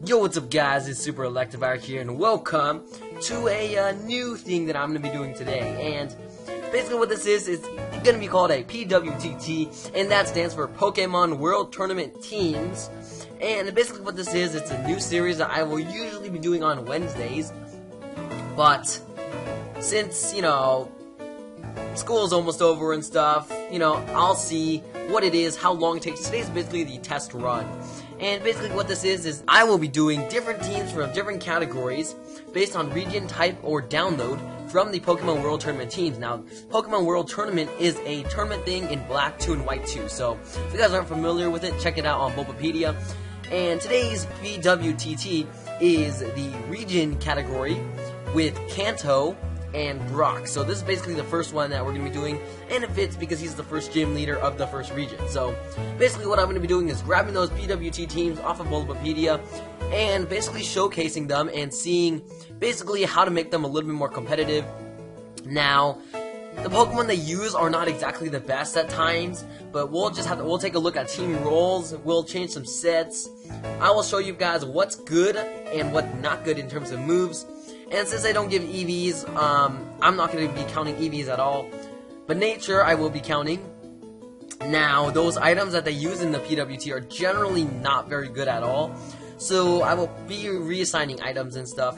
Yo, what's up guys, it's Super Electivire here, and welcome to a new thing that I'm going to be doing today. And basically what this is, it's going to be called a PWTT, and that stands for Pokemon World Tournament Teams. And basically what this is, it's a new series that I will usually be doing on Wednesdays. But since, school's almost over and stuff, I'll see what it is, how long it takes. Today's basically the test run. And basically what this is I will be doing different teams from different categories based on region, type, or download from the Pokemon World Tournament teams. Now, Pokemon World Tournament is a tournament thing in Black 2 and White 2. So, if you guys aren't familiar with it, check it out on Bulbapedia. And today's PWTT is the region category with Kanto and Brock. So this is basically the first one that we're going to be doing, and it fits because he's the first gym leader of the first region. So basically what I'm going to be doing is grabbing those PWT teams off of Bulbapedia and basically showcasing them and seeing basically how to make them a little bit more competitive. Now, the Pokemon they use are not exactly the best at times, but we'll take a look at team roles, we'll change some sets, I will show you guys what's good and what's not good in terms of moves. And since I don't give EVs, I'm not going to be counting EVs at all. But nature, I will be counting. Now, those items that they use in the PWT are generally not very good at all. So, I will be reassigning items and stuff.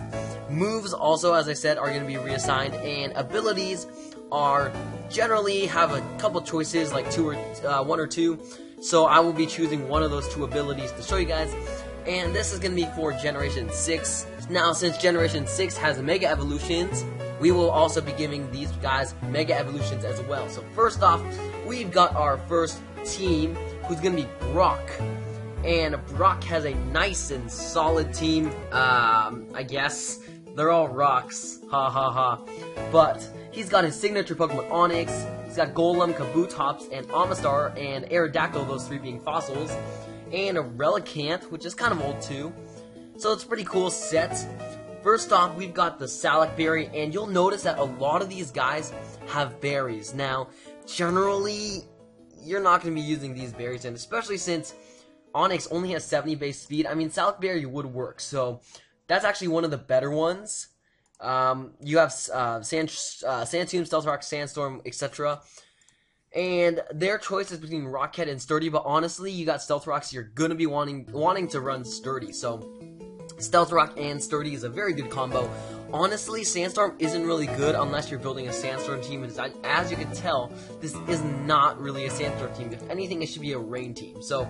Moves also, as I said, are going to be reassigned. And abilities are generally have a couple choices, like one or two. So, I will be choosing one of those two abilities to show you guys. And this is going to be for Generation 6. Now, since Generation 6 has Mega Evolutions, we will also be giving these guys Mega Evolutions as well. So first off, we've got our first team, who's going to be Brock. And Brock has a nice and solid team, I guess. They're all rocks, ha ha ha. But he's got his signature Pokemon Onix, he's got Golem, Kabutops, and Amistar, and Aerodactyl, those three being fossils. And a Relicanth, which is kind of old too. So it's a pretty cool set. First off, we've got the Salac Berry, and you'll notice that a lot of these guys have berries. Now, generally, you're not going to be using these berries, and especially since Onix only has 70 base speed, I mean, Salac Berry would work. So that's actually one of the better ones. You have Sandstorm, Stealthrock, Sandstorm, etc. And their choice is between Rockhead and Sturdy, but honestly, you got Stealthrock, so you're gonna be wanting to run Sturdy. So Stealthrock and Sturdy is a very good combo. Honestly, Sandstorm isn't really good unless you're building a Sandstorm team. As you can tell, this is not really a Sandstorm team. If anything, it should be a Rain team. So,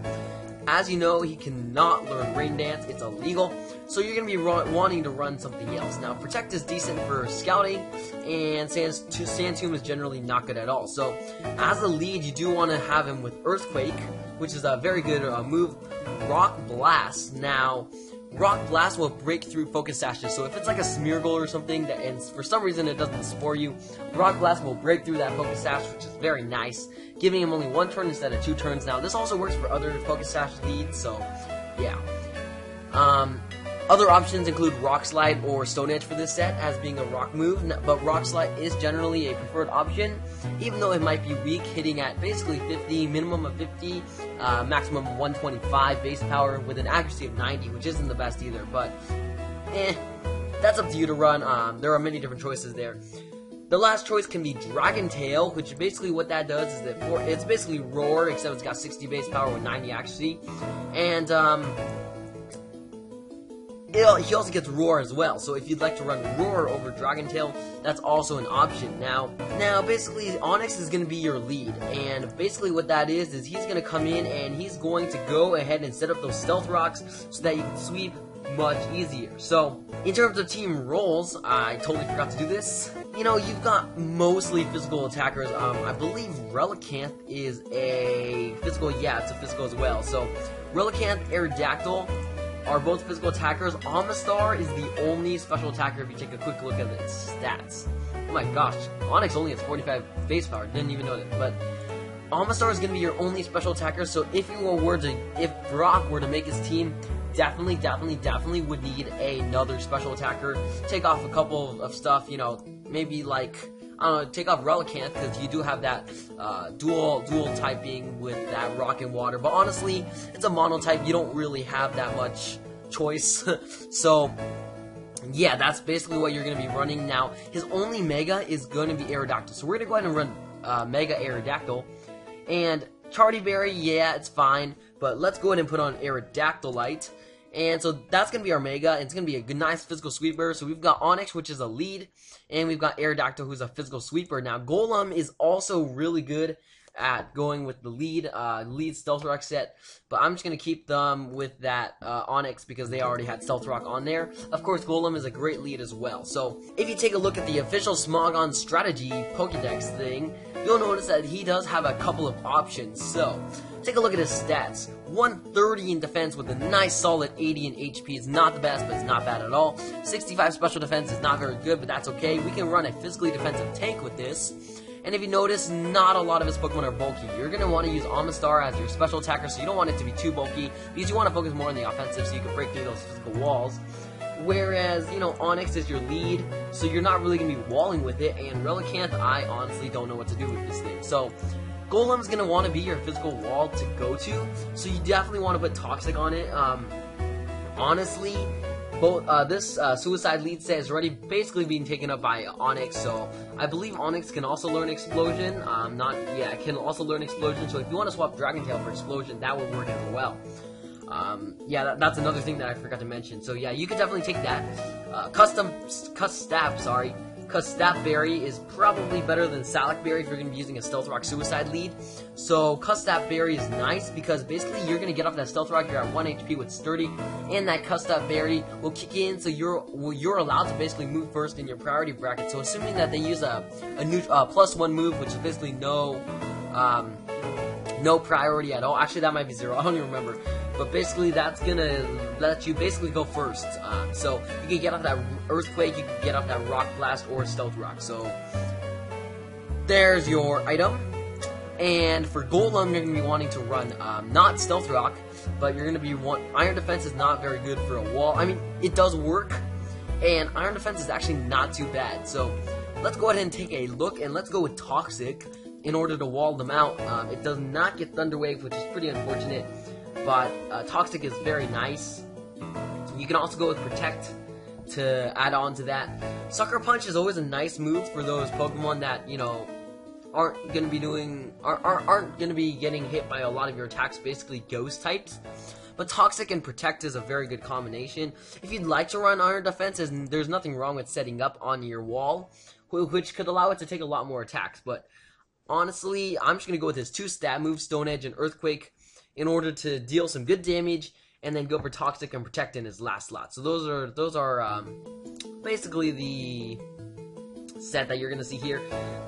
as you know, he cannot learn Rain Dance. It's illegal. So you're going to be wanting to run something else. Now, Protect is decent for scouting, and Sandtomb is generally not good at all. So, as a lead, you do want to have him with Earthquake, which is a very good move. Rock Blast. Now, Rock Blast will break through Focus Sashes. So if it's like a Smeargle or something, and for some reason it doesn't spore you, Rock Blast will break through that Focus Sash, which is very nice, giving him only 1 turn instead of 2 turns. Now, this also works for other Focus Sash leads, so yeah. Other options include Rock Slide or Stone Edge for this set as being a rock move, but Rock Slide is generally a preferred option, even though it might be weak, hitting at basically 50, minimum of 50, maximum of 125 base power with an accuracy of 90, which isn't the best either, but that's up to you to run. There are many different choices there. The last choice can be Dragon Tail, which basically what that does is that it's basically Roar, except it's got 60 base power with 90 accuracy, and he also gets Roar as well, so if you'd like to run Roar over Dragon Tail, that's also an option. Now basically, Onix is going to be your lead, and basically what that is he's going to come in and he's going to go ahead and set up those Stealth Rocks so that you can sweep much easier. So, in terms of team roles, I totally forgot to do this. You've got mostly physical attackers. I believe Relicanth is a physical, yeah, it's a physical as well. So, Relicanth, Aerodactyl are both physical attackers. Amistar is the only special attacker if you take a quick look at its stats. Oh my gosh, Onix only has 45 base power, didn't even know that. But Amistar is going to be your only special attacker, so if Brock were to make his team, definitely would need another special attacker. Take off a couple of stuff, maybe like, I don't know, take off Relicanth, because you do have that dual typing with that rock and water. But honestly, it's a mono type. You don't really have that much choice. So yeah, that's basically what you're going to be running. Now, his only Mega is going to be Aerodactyl. So we're going to go ahead and run Mega Aerodactyl. And Charty Berry, yeah, it's fine. But let's go ahead and put on Aerodactylite. And so that's going to be our Mega. And it's going to be a good, nice physical sweeper. So we've got Onix, which is a lead. And we've got Aerodactyl, who's a physical sweeper. Now, Golem is also really good at going with the lead Stealth Rock set, but I'm just going to keep them with that Onix because they already had Stealth Rock on there. Of course, Golem is a great lead as well. So if you take a look at the official Smogon strategy Pokédex thing, you'll notice that he does have a couple of options. So take a look at his stats. 130 in defense with a nice solid 80 in HP. It's not the best, but it's not bad at all. 65 special defense is not very good, but that's okay. We can run a physically defensive tank with this. And if you notice, not a lot of his Pokemon are bulky. You're going to want to use Amistar as your special attacker, so you don't want it to be too bulky, because you want to focus more on the offensive so you can break through those physical walls. Whereas, you know, Onix is your lead, so you're not really going to be walling with it, and Relicanth, I honestly don't know what to do with this thing. So, Golem's going to want to be your physical wall to go to, so you definitely want to put Toxic on it. Honestly, this Suicide lead set is already basically being taken up by Onix, so I believe Onix can also learn Explosion. It can also learn Explosion, so if you want to swap Dragon Tail for Explosion, that would work as well. That's another thing that I forgot to mention. So yeah, you could definitely take that. Custap Berry is probably better than Salac Berry if you're going to be using a Stealth Rock Suicide lead. So Custap Berry is nice because basically you're going to get off that Stealth Rock, you're at 1 HP with Sturdy, and that Custap Berry will kick in, so you're allowed to basically move first in your priority bracket. So assuming that they use a new +1 move, which is basically no priority at all. Actually, that might be 0. I don't even remember. But basically, that's gonna let you basically go first. So you can get off that Earthquake, you can get off that Rock Blast or Stealth Rock. So there's your item. And for Golem, you're gonna be wanting to run not Stealth Rock, but you're gonna be Iron Defense is not very good for a wall. I mean, it does work, and Iron Defense is actually not too bad. So let's go ahead and take a look, and let's go with Toxic in order to wall them out. It does not get Thunder Wave, which is pretty unfortunate. But Toxic is very nice. You can also go with Protect to add on to that. Sucker Punch is always a nice move for those Pokemon that, you know, aren't going to be getting hit by a lot of your attacks, basically ghost types. But Toxic and Protect is a very good combination. If you'd like to run Iron Defense, there's nothing wrong with setting up on your wall, which could allow it to take a lot more attacks. But honestly, I'm just going to go with his 2 stat moves, Stone Edge and Earthquake, in order to deal some good damage, and then go for Toxic and Protect in his last slot. So those are basically the set that you're gonna see here.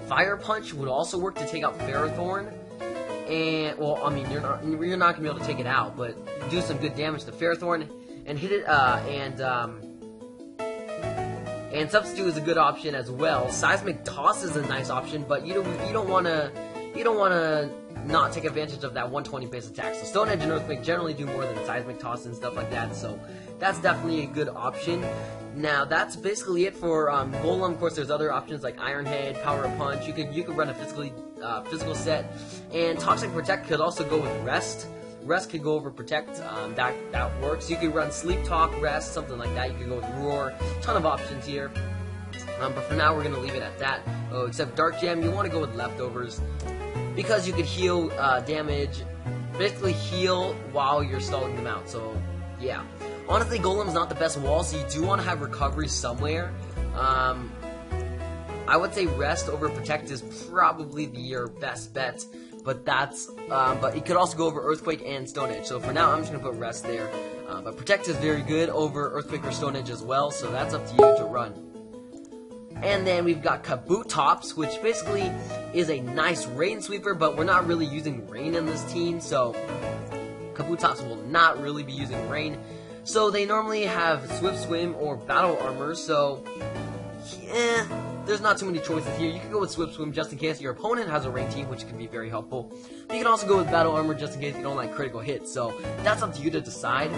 Fire Punch would also work to take out Ferrothorn, and well, I mean you're not gonna be able to take it out, but do some good damage to Ferrothorn and hit it. And Substitute is a good option as well. Seismic Toss is a nice option, but you don't want to not take advantage of that 120 base attack. So Stone Edge and Earthquake generally do more than Seismic Toss and stuff like that, so that's definitely a good option. Now that's basically it for Golem. Of course, there's other options like Iron Head, Power Punch. You could run a physical set, and Toxic Protect could also go with Rest. Rest could go over Protect. That works. You could run Sleep Talk, Rest, something like that. You could go with Roar. Ton of options here. But for now, we're gonna leave it at that. Oh, except Dark Gem, you want to go with Leftovers, because you could heal damage, basically heal while you're stalling them out. So yeah, honestly, Golem's not the best wall, so you do want to have recovery somewhere. I would say Rest over Protect is probably your best bet, but but it could also go over Earthquake and Stone Edge. So for now, I'm just gonna put Rest there. But Protect is very good over Earthquake or Stone Edge as well, so that's up to you to run. And then we've got Kabutops, which basically is a nice rain sweeper, but we're not really using rain in this team, so Kabutops will not really be using rain. So they normally have Swift Swim or Battle Armor, so yeah, there's not too many choices here. You can go with Swift Swim just in case your opponent has a rain team, which can be very helpful. But you can also go with Battle Armor just in case you don't like critical hits, so that's up to you to decide.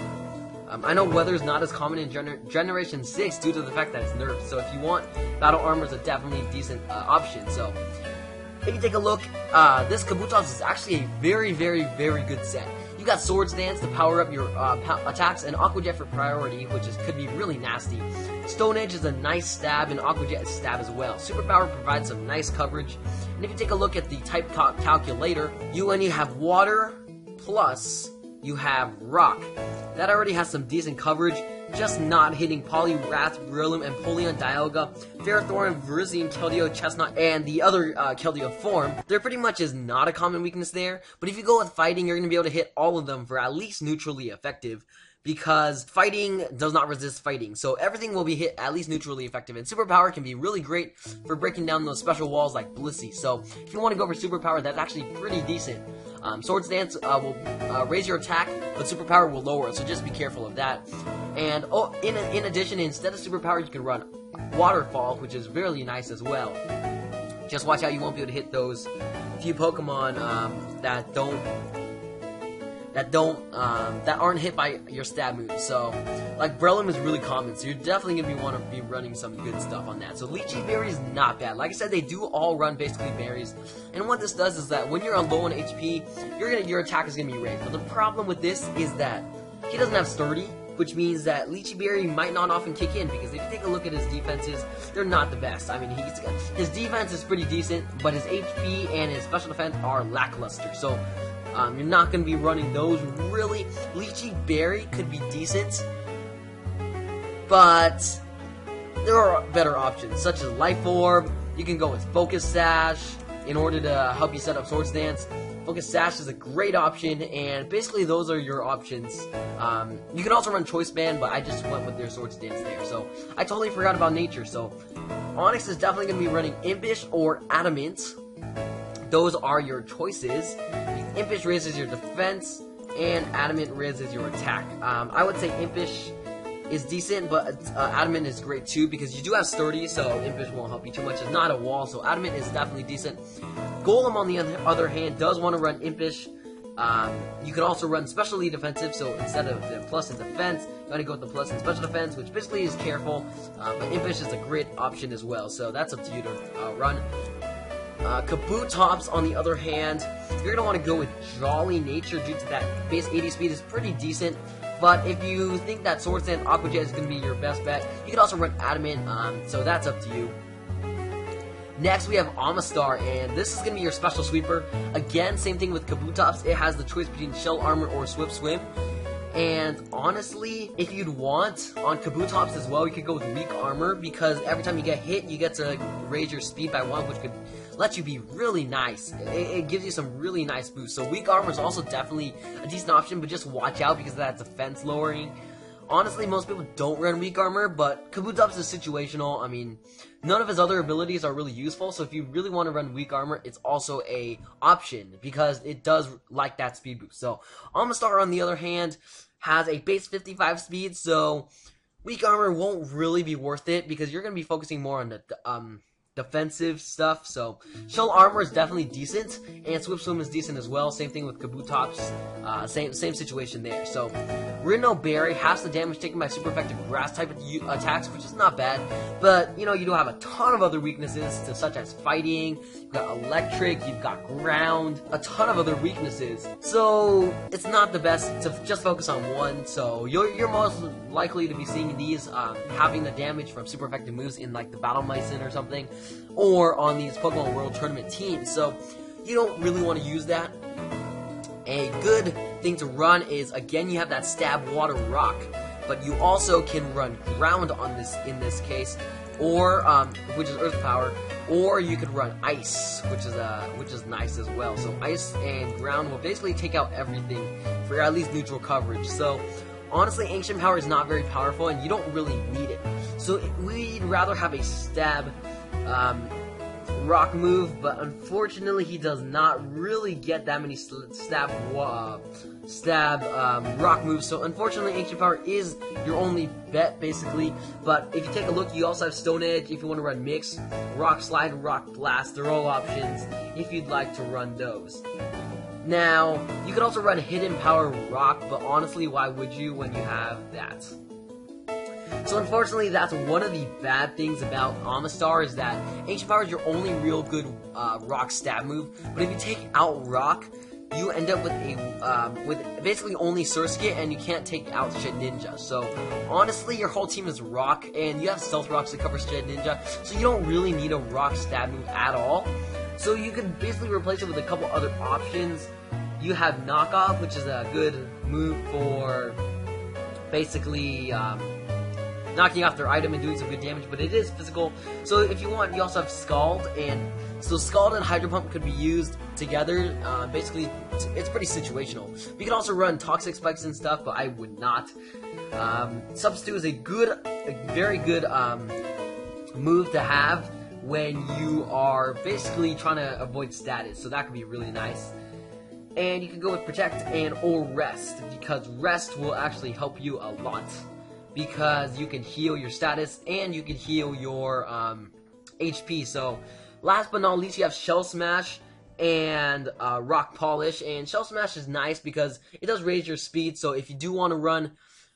I know Weather is not as common in Generation 6 due to the fact that it's nerfed, so if you want, Battle Armor is a definitely decent option. So if you take a look, this Kabutops is actually a very, very, very good set. You You've got Swords Dance to power up your attacks, and Aqua Jet for priority, which could be really nasty. Stone Edge is a nice stab, and Aqua Jet is stab as well. Superpower provides some nice coverage. And if you take a look at the type calculator, you only have Water, plus you have Rock. That already has some decent coverage, just not hitting Poliwrath, Breloom, and Polion, Dialga, Ferrothorn, Virizion, Keldeo, Chestnut, and the other Keldeo form. There pretty much is not a common weakness there, but if you go with Fighting, you're going to be able to hit all of them for at least neutrally effective, because Fighting does not resist Fighting, so everything will be hit at least neutrally effective, and Superpower can be really great for breaking down those special walls like Blissey. So if you want to go for Superpower, that's actually pretty decent. Swords Dance will raise your attack, but Superpower will lower it, so just be careful of that. And in addition, instead of Superpower, you can run Waterfall, which is really nice as well. Just watch out, you won't be able to hit those few Pokemon that aren't hit by your stab moves. So, like Breloom is really common, so you're definitely gonna want to be running some good stuff on that. So Lychee Berry is not bad. Like I said, they do all run basically berries, and what this does is that when you're on low on HP, your attack is gonna be raised. But the problem with this is that he doesn't have Sturdy, which means that Lychee Berry might not often kick in, because if you take a look at his defenses, they're not the best. I mean, his defense is pretty decent, but his HP and his special defense are lackluster. So you're not going to be running those really. Lychee Berry could be decent, but there are better options, such as Life Orb. You can go with Focus Sash in order to help you set up Swords Dance. Focus Sash is a great option, and basically those are your options. You can also run Choice Band, but I just went with their Swords Dance there. So I totally forgot about Nature. So Onix is definitely going to be running Impish or Adamant. Those are your choices. Impish raises your defense, and Adamant raises your attack. I would say Impish is decent, but Adamant is great too, because you do have Sturdy, so Impish won't help you too much. It's not a wall, so Adamant is definitely decent. Golem, on the other hand, does want to run Impish. You can also run Specially Defensive, so instead of the plus in defense, you want to go with the plus in special defense, which basically is careful, but Impish is a great option as well, so that's up to you to run. Kabutops, on the other hand, you're going to want to go with Jolly Nature due to that base 80 speed is pretty decent. But if you think that Swords Dance Aqua Jet is going to be your best bet, you can also run Adamant, so that's up to you. Next, we have Amistar, and this is going to be your special sweeper. Again, same thing with Kabutops. It has the choice between Shell Armor or Swift Swim. And honestly, if you'd want, on Kabutops as well, you could go with Weak Armor, because every time you get hit, you get to raise your speed by 1, which could let you be really nice. It gives you some really nice boosts. So Weak Armor is also definitely a decent option, but just watch out because of that defense lowering. Honestly, most people don't run Weak Armor, but Kabutops is situational. I mean, none of his other abilities are really useful, so if you really want to run Weak Armor, it's also a option, because it does like that speed boost. So Amistar, on the other hand, has a base 55 speed, so Weak Armor won't really be worth it, because you're going to be focusing more on the defensive stuff. So Shell Armor is definitely decent, and Swift Swim is decent as well. Same thing with Kabutops. Same situation there. So Rhino Berry has the damage taken by super effective grass type attacks, which is not bad. But you do have a ton of other weaknesses, such as fighting. You've got electric. You've got ground. A ton of other weaknesses. So it's not the best to just focus on one. So you're most likely to be seeing these having the damage from super effective moves in like the Battle Mycin or something, or on these Pokemon World Tournament teams. So you don't really want to use that. A good thing to run is, again, you have that Stab, Water, Rock, but you also can run Ground on this in this case, or which is Earth Power, or you could run Ice, which is nice as well. So Ice and Ground will basically take out everything for at least neutral coverage. So honestly, Ancient Power is not very powerful, and you don't really need it. So we'd rather have a Stab Rock move, but unfortunately he does not really get that many stab rock moves, so unfortunately Ancient Power is your only bet basically. But if you take a look, you also have Stone Edge if you want to run Mix, Rock Slide, Rock Blast. They're all options if you'd like to run those. Now, you could also run Hidden Power Rock, but honestly, why would you when you have that? So unfortunately, that's one of the bad things about Amistar, is that Ancient Power is your only real good rock stab move. But if you take out Rock, you end up with with basically only Surskit, and you can't take out Shed Ninja. So honestly, your whole team is Rock, and you have Stealth Rocks to cover Shed Ninja, so you don't really need a Rock stab move at all. So you can basically replace it with a couple other options. You have Knockoff, which is a good move for basically knocking off their item and doing some good damage, but it is physical. So if you want, you also have Scald, and so Scald and Hydro Pump could be used together. Basically, it's pretty situational. You can also run Toxic Spikes and stuff, but I would not. Substitute is a very good move to have when you are basically trying to avoid status, so that could be really nice. And you can go with Protect and or Rest, because Rest will actually help you a lot, because you can heal your status and you can heal your HP. So last but not least, you have Shell Smash and Rock Polish, and Shell Smash is nice because it does raise your speed, so if you do want to run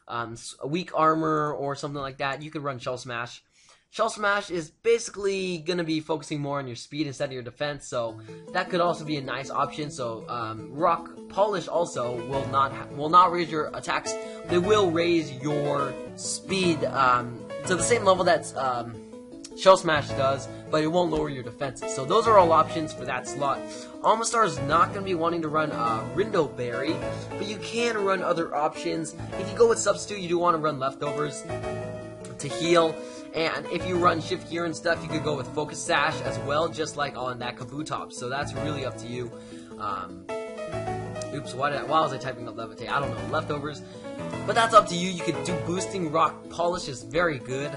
a weak armor or something like that, you could run Shell Smash. Shell Smash is basically going to be focusing more on your speed instead of your defense, so that could also be a nice option. So Rock Polish also will not raise your attacks. They will raise your speed to the same level that Shell Smash does, but it won't lower your defenses. So those are all options for that slot. Amistar is not going to be wanting to run Rindo Berry, but you can run other options. If you go with Substitute, you do want to run Leftovers to heal. And if you run Shift Gear and stuff, you could go with Focus Sash as well, just like on that Kabutops. So that's really up to you. Oops, why was I typing up Levitate? I don't know, Leftovers. But that's up to you. You could do Boosting. Rock Polish is very good.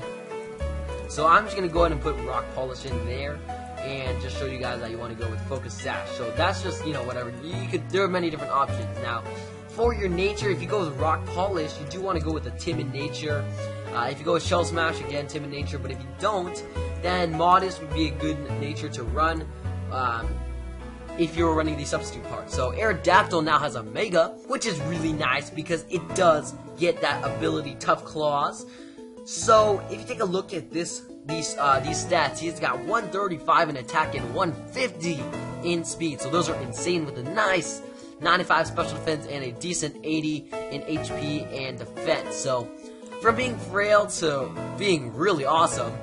So I'm just going to go ahead and put Rock Polish in there and just show you guys that you want to go with Focus Sash. So that's just, you know, whatever. There are many different options. Now, for your nature, if you go with Rock Polish, you do want to go with a Timid Nature. If you go with Shell Smash, again, Timid Nature. But if you don't, then Modest would be a good nature to run if you're running the substitute part. So Aerodactyl now has a Mega, which is really nice because it does get that ability Tough Claws. So if you take a look at these stats, he's got 135 in attack and 150 in speed. So those are insane, with a nice 95 special defense and a decent 80 in HP and defense. So from being frail to being really awesome,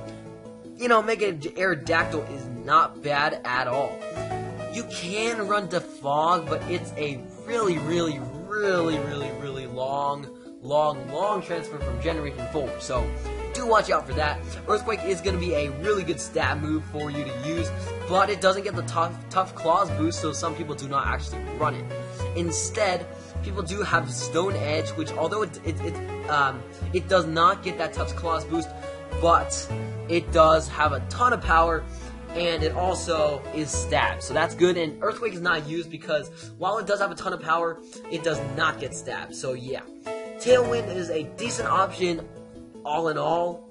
you know, Mega Aerodactyl is not bad at all. You can run Defog, but it's a really long transfer from Generation 4, so do watch out for that. Earthquake is going to be a really good stab move for you to use, but it doesn't get the tough claws boost, so some people do not actually run it. Instead, people do have Stone Edge, which although it does not get that tough claws boost, but it does have a ton of power, and it also is stabbed, so that's good. And Earthquake is not used because while it does have a ton of power, it does not get stabbed, so yeah. Tailwind is a decent option all in all,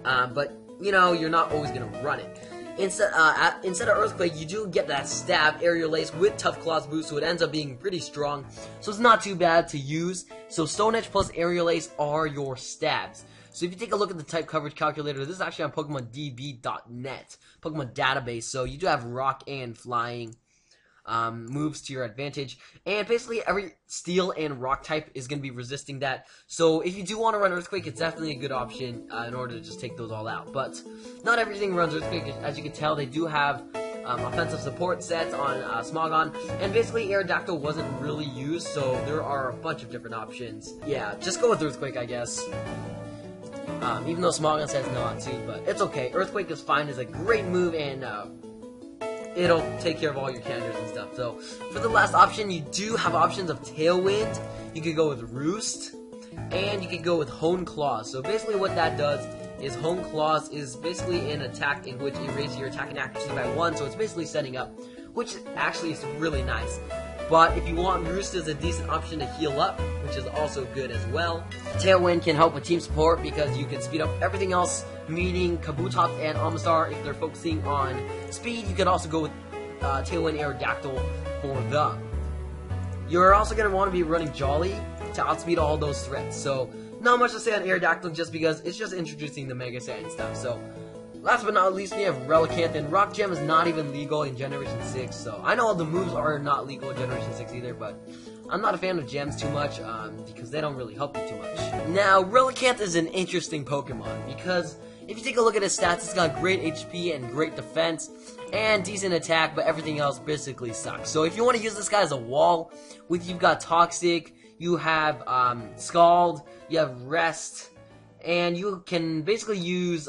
but you know, you're not always going to run it. Instead of Earthquake, you do get that stab Aerial Ace with Tough Claws boost, so it ends up being pretty strong, so it's not too bad to use. So Stone Edge plus Aerial Ace are your stabs. So if you take a look at the type coverage calculator, this is actually on PokemonDB.net, Pokemon database, so you do have Rock and Flying moves to your advantage, and basically every Steel and Rock type is going to be resisting that. So if you do want to run Earthquake, it's definitely a good option in order to just take those all out. But not everything runs Earthquake. As you can tell, they do have offensive support sets on Smogon, and basically Aerodactyl wasn't really used, so there are a bunch of different options. Yeah, just go with Earthquake, I guess. Even though Smogon says not to, but it's okay. Earthquake is fine. It's a great move, and it'll take care of all your counters and stuff. So for the last option, you do have options of Tailwind. You could go with Roost, and you could go with Hone Claws. So basically what that does is Hone Claws is basically an attack in which it raises your attacking accuracy by 1, so it's basically setting up, which actually is really nice. But if you want, Roost is a decent option to heal up, which is also good as well. Tailwind can help with team support because you can speed up everything else, meaning Kabutops and Amistar, if they're focusing on speed, you could also go with Tailwind Aerodactyl for them. You're also going to want to be running Jolly to outspeed all those threats. So not much to say on Aerodactyl just because it's just introducing the Mega Set and stuff. So last but not least, we have Relicanth, and Rock Gem is not even legal in Generation 6, so I know the moves are not legal in Generation 6 either, but I'm not a fan of gems too much, because they don't really help you too much. Now, Relicanth is an interesting Pokemon, because if you take a look at his stats, it's got great HP and great defense, and decent attack, but everything else basically sucks. So if you want to use this guy as a wall, you've got Toxic, you have Scald, you have Rest, and you can basically use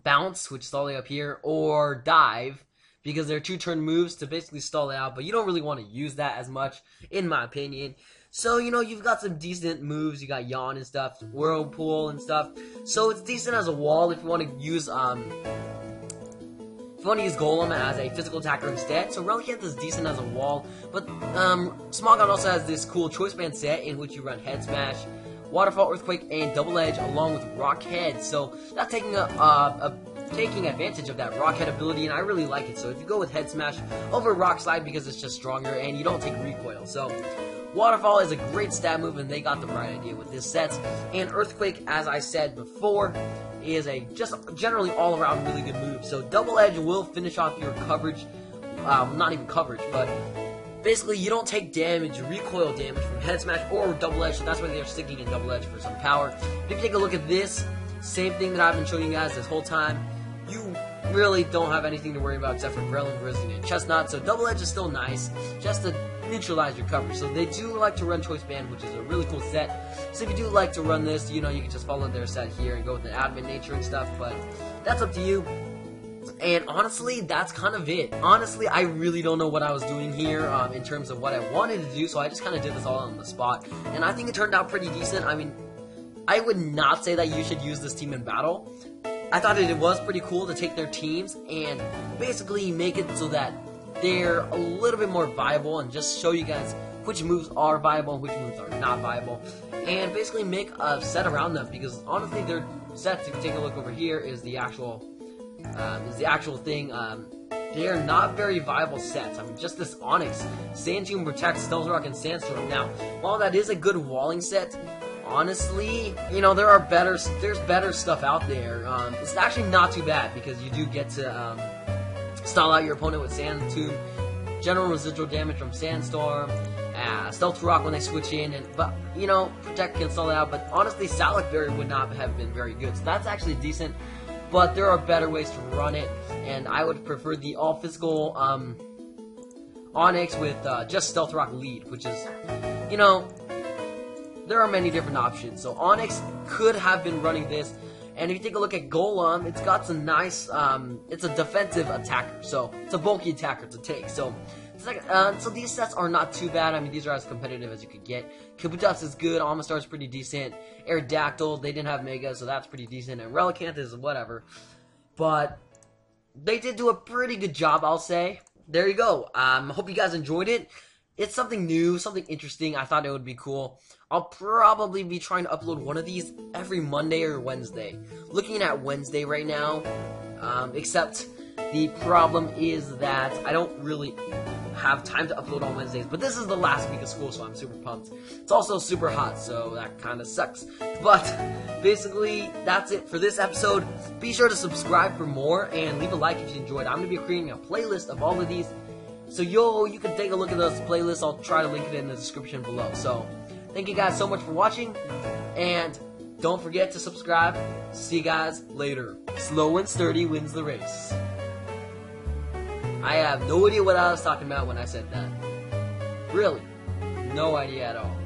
Bounce, which is all the way up here, or Dive, because they're 2-turn moves to basically stall it out, but you don't really want to use that as much, in my opinion. So, you know, you've got some decent moves, you got Yawn and stuff, Whirlpool and stuff, so it's decent as a wall if you want to use, Golem as a physical attacker instead. So Relicanth is decent as a wall, but Smogon also has this cool Choice Band set in which you run Head Smash, Waterfall, Earthquake, and Double Edge along with Rock Head. So that's taking taking advantage of that Rock Head ability, and I really like it. So if you go with Head Smash over Rock Slide because it's just stronger and you don't take recoil. So Waterfall is a great stab move, and they got the right idea with this set. And Earthquake, as I said before, is a just generally all-around really good move. So Double Edge will finish off your coverage, not even coverage, but basically you don't take damage, recoil damage from Head Smash or Double Edge, so that's why they're sticking in Double Edge for some power. If you take a look at this, same thing that I've been showing you guys this whole time, you really don't have anything to worry about except for Grelin, Grizzly, and Chestnut, so Double Edge is still nice, just to neutralize your coverage. So they do like to run Choice Band, which is a really cool set. So if you do like to run this, you know, you can just follow their set here and go with the admin nature and stuff, but that's up to you. And honestly, that's kind of it. Honestly, I really don't know what I was doing here in terms of what I wanted to do, so I just kind of did this all on the spot. And I think it turned out pretty decent. I mean, I would not say that you should use this team in battle. I thought it was pretty cool to take their teams and basically make it so that they're a little bit more viable and just show you guys which moves are viable and which moves are not viable. And basically make a set around them, because honestly their sets, if you take a look over here, is the actual thing. They are not very viable sets. I mean, just this Onyx, Sand Tomb, Protect, Stealth Rock, and Sandstorm. Now, while that is a good walling set, honestly, you know, there's better stuff out there. It's actually not too bad, because you do get to stall out your opponent with Sand Tomb, general residual damage from Sandstorm, Stealth Rock when they switch in, but you know, Protect can stall it out. But honestly, Salak Berry would not have been very good, so that's actually decent. But there are better ways to run it, and I would prefer the all-physical Onyx with just Stealth Rock lead, which is, you know, there are many different options. So Onyx could have been running this, and if you take a look at Golem, it's got some nice, it's a defensive attacker, so it's a bulky attacker to take. So it's like, so these sets are not too bad. I mean, these are as competitive as you could get. Kabutops is good, Amistar is pretty decent, Aerodactyl, they didn't have Mega, so that's pretty decent, and Relicanth is whatever. But they did do a pretty good job, I'll say. There you go. Hope you guys enjoyed it. It's something new, something interesting. I thought it would be cool. I'll probably be trying to upload one of these every Monday or Wednesday. Looking at Wednesday right now, except the problem is that I don't really have time to upload on Wednesdays, but this is the last week of school, so I'm super pumped. It's also super hot, so that kind of sucks. But basically, that's it for this episode. Be sure to subscribe for more and leave a like if you enjoyed. I'm going to be creating a playlist of all of these, so you can take a look at those playlists. I'll try to link it in the description below. So thank you guys so much for watching, and don't forget to subscribe. See you guys later. Slow and sturdy wins the race. I have no idea what I was talking about when I said that. Really, no idea at all.